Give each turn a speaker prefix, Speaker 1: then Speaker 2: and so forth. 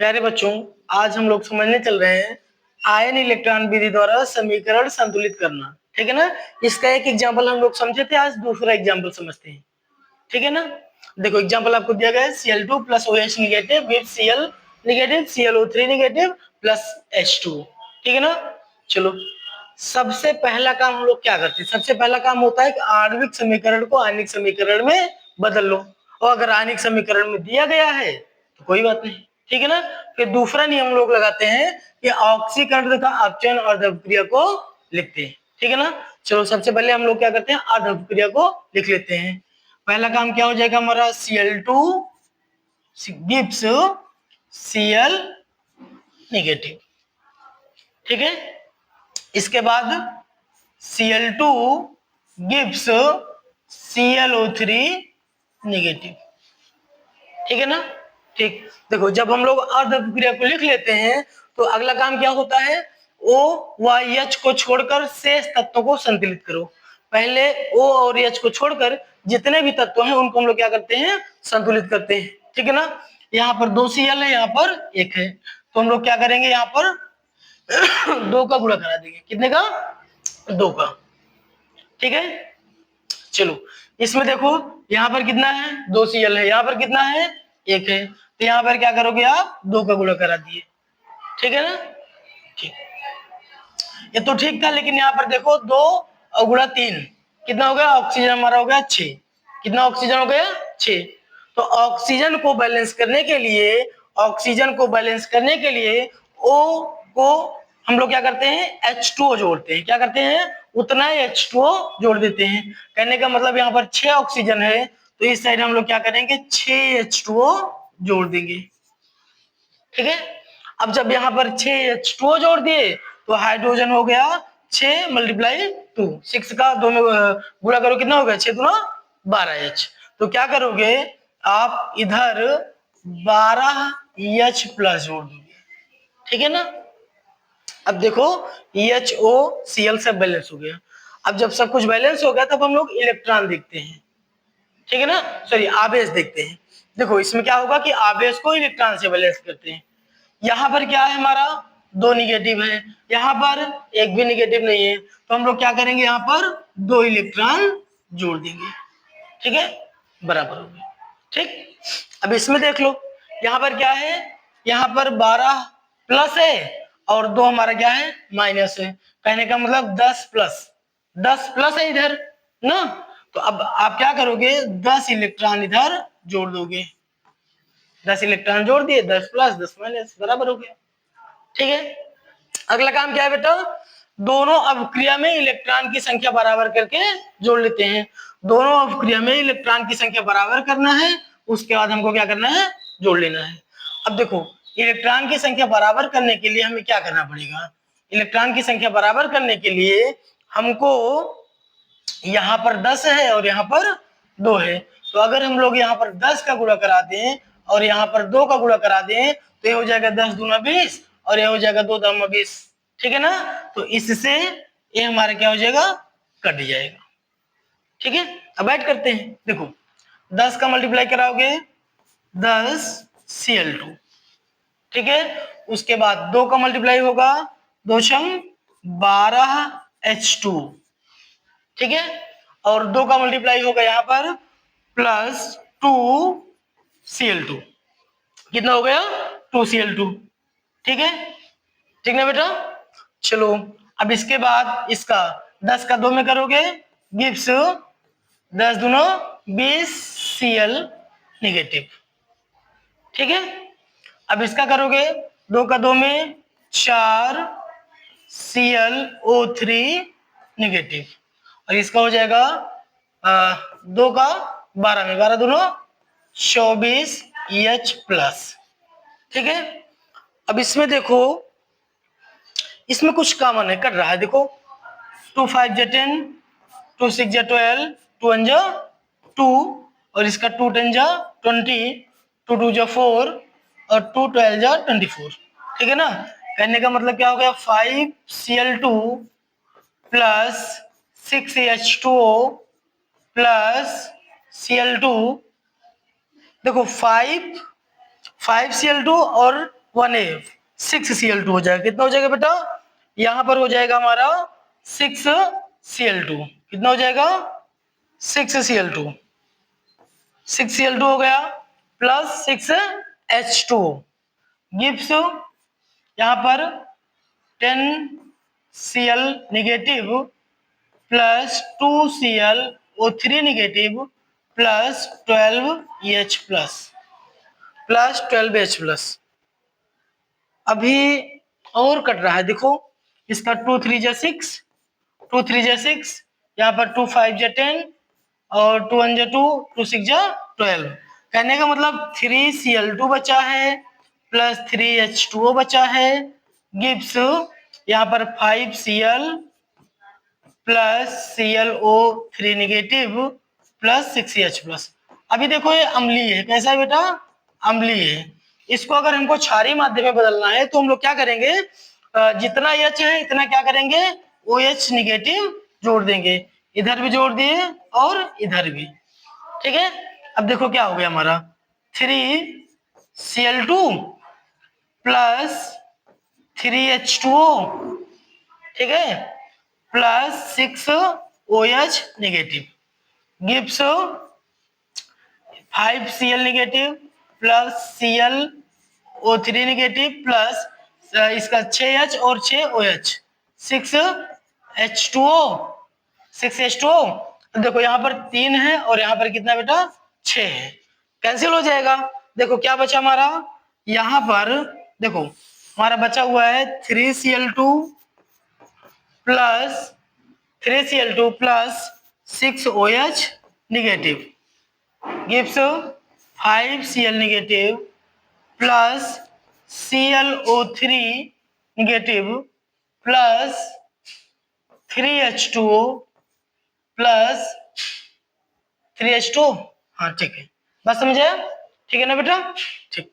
Speaker 1: प्यारे बच्चों, आज हम लोग समझने चल रहे हैं आयन इलेक्ट्रॉन विधि द्वारा समीकरण संतुलित करना। ठीक है ना। इसका एक एग्जांपल हम लोग समझे थे, आज दूसरा एग्जांपल समझते हैं। ठीक है ना। देखो एग्जांपल आपको दिया गया है Cl2 plus OH negative with Cl negative ClO3 negative plus H2। ठीक है ना। चलो सबसे पहला काम हम लोग क्या करते हैं, सबसे पहला काम होता है कि आणविक समीकरण को आयनिक समीकरण में बदल लो, और अगर आयनिक समीकरण में दिया गया है तो कोई बात नहीं। ठीक है ना। फिर दूसरा नियम हम लोग लगाते हैं कि ऑक्सीकरण तथा अपचयन और अर्धव क्रिया को लिखते हैं। ठीक है ना। चलो सबसे पहले हम लोग क्या करते हैं, अर्धव क्रिया को लिख लेते हैं। पहला काम क्या हो जाएगा हमारा, Cl2 गिव्स Cl नेगेटिव। ठीक है। इसके बाद Cl2 गिव्स ClO3 नेगेटिव। ठीक है ना। ठीक, देखो जब हम लोग अर्धव क्रिया को लिख लेते हैं तो अगला काम क्या होता है, O व H को छोड़कर शेष तत्वों को संतुलित करो। पहले O और H को छोड़कर जितने भी तत्व हैं उनको हम लोग क्या करते हैं, संतुलित करते हैं। ठीक है ना। यहाँ पर 2 Cl है, यहाँ पर 1 है, तो हम लोग क्या करेंगे, यहाँ पर 2 का गुणा करा देंगे। कितने का, 2 का। ठीक है। चलो इसमें देखो यहाँ पर कितना है, 2 Cl है, यहाँ पर कितना है, 1 है, तो यहाँ पर क्या करोगे आप, 2 का गुणा करा दिए। ठीक है ना। ठीक, ये तो ठीक था, लेकिन यहाँ पर देखो 2 और गुणा 3 कितना हो गया, ऑक्सीजन हमारा हो गया 6। कितना ऑक्सीजन हो गया, 6। तो ऑक्सीजन को बैलेंस करने के लिए, ऑक्सीजन को बैलेंस करने के लिए O को हम लोग क्या करते हैं, H2O जोड़ते हैं। क्या करते हैं, उतना ही H2O जोड़ देते हैं। कहने का मतलब यहाँ पर 6 ऑक्सीजन है, तो इस साइड हम लोग क्या करेंगे, 6 H2O जोड़ देंगे। ठीक है। अब जब यहाँ पर 6 H2O जोड़ दिए तो हाइड्रोजन हो गया 6 मल्टीप्लाई 2, 6 का 2 में गुणा करो, कितना हो गया, 6 दूना 12H। तो क्या करोगे आप, इधर 12H प्लस जोड़ दोगे। ठीक है ना। अब देखो HOCl सब बैलेंस हो गया। अब जब सब कुछ बैलेंस हो गया तब हम लोग इलेक्ट्रॉन देखते हैं। ठीक है ना, सॉरी आवेश देखते हैं। देखो इसमें क्या होगा कि आवेश को इलेक्ट्रॉन से बैलेंस करते हैं। यहाँ पर क्या है हमारा, 2 निगेटिव है, यहाँ पर एक भी निगेटिव नहीं है, तो हम लोग क्या करेंगे, यहाँ पर 2 इलेक्ट्रॉन जोड़ देंगे। ठीक है, बराबर हो गया। ठीक, अब इसमें देख लो यहाँ पर क्या है, यहाँ पर 12 प्लस है और 2 हमारा क्या है, माइनस है। कहने का मतलब 10 प्लस है इधर ना। तो अब आप क्या करोगे, 10 इलेक्ट्रॉन इधर जोड़ दोगे। 10 इलेक्ट्रॉन जोड़ दिए, 10 प्लस 10 माइनस, बराबर हो गया। ठीक है। अगला काम क्या है बेटा, दोनों अवक्रिया में इलेक्ट्रॉन की संख्या बराबर करके जोड़ लेते हैं। दोनों अवक्रिया में इलेक्ट्रॉन की संख्या बराबर करना है, उसके बाद हमको क्या करना है, जोड़ लेना है। अब देखो इलेक्ट्रॉन की संख्या बराबर करने के लिए हमें क्या करना पड़ेगा, इलेक्ट्रॉन की संख्या बराबर करने के लिए हमको यहाँ पर 10 है और यहाँ पर 2 है, तो अगर हम लोग यहाँ पर 10 का गुणा करा दें और यहाँ पर 2 का गुणा करा दें तो ये हो जाएगा 10 दूना 20 और ये हो जाएगा 2 दामा 20। ठीक है ना। तो इससे ये हमारा क्या हो जाएगा, कट जाएगा। ठीक है, अब ऐड करते हैं। देखो 10 का मल्टीप्लाई कराओगे 10 Cl2। ठीक है, उसके बाद 2 का मल्टीप्लाई होगा 2 छंग 12H2। ठीक है, और 2 का मल्टीप्लाई होगा यहाँ पर प्लस 2Cl2। कितना हो गया, 2Cl2। ठीक है, ठीक ना बेटा। चलो अब इसके बाद इसका 10 का 2 में करोगे गिव्स 10 दूनो 20 Cl नेगेटिव। ठीक है, अब इसका करोगे 2 का 2 में 4 ClO3 नेगेटिव, और इसका हो जाएगा 2 का 12 में 12 दूनो 24 H प्लस। ठीक है, अब इसमें देखो इसमें कुछ कॉमन है, कट रहा है। देखो 2 5 जा 10, 2 6 जा 12, 2 1 जा 2 और इसका 2 10 जा 20, 2 2 जा 4 और 2 12 जा 24। ठीक है ना। कहने का मतलब क्या हो गया, 5 Cl2 plus 6 H2O plus Cl2 देखो 5Cl2 और 1A 6Cl2 हो जाएगा। कितना हो जाएगा बेटा? यहां पर हो जाएगा हमारा 6Cl2। कितना हो जाएगा? 6Cl2। 6Cl2 हो गया प्लस 6H2 गिव्स यहां पर 10Cl negative plus 2ClO3 negative plus 12H plus 12H। अभी और कट रहा है, देखो इसका 2 3 जा 6, 2 3 जा 6, यहाँ पर 2 5 जा 10 और 2 1 जा 2, 2 6 जा 12। कहने का मतलब 3Cl2 बचा है प्लस 3H2O बचा है गिव्स यहाँ पर 5Cl plus ClO3 negative plus 6H। अभी देखो ये अम्लीय है। कैसा है बेटा? अम्लीय है। इसको अगर हमको क्षारीय माध्यम में बदलना है तो हम लोग क्या करेंगे, जितना H है इतना क्या करेंगे, OH निगेटिव जोड़ देंगे। इधर भी जोड़ दिए और इधर भी। ठीक है, अब देखो क्या हो गया हमारा 3Cl2 प्लस 3H2O, ठीक है, plus 6OH negative gives 5Cl negative plus ClO3 negative plus इसका 6H और 6OH 6H2O 6H2O। देखो यहाँ पर 3 है और यहाँ पर कितना बेटा 6 है, कैंसिल हो जाएगा। देखो क्या बचा हमारा, यहाँ पर देखो हमारा बचा हुआ है 3Cl2 plus 3Cl2 plus 6OH negative gives 5Cl negative plus ClO3 negative plus 3H2O plus 3H2। हाँ ठीक है, बस समझे? ठीक है ना बेटा? ठीक।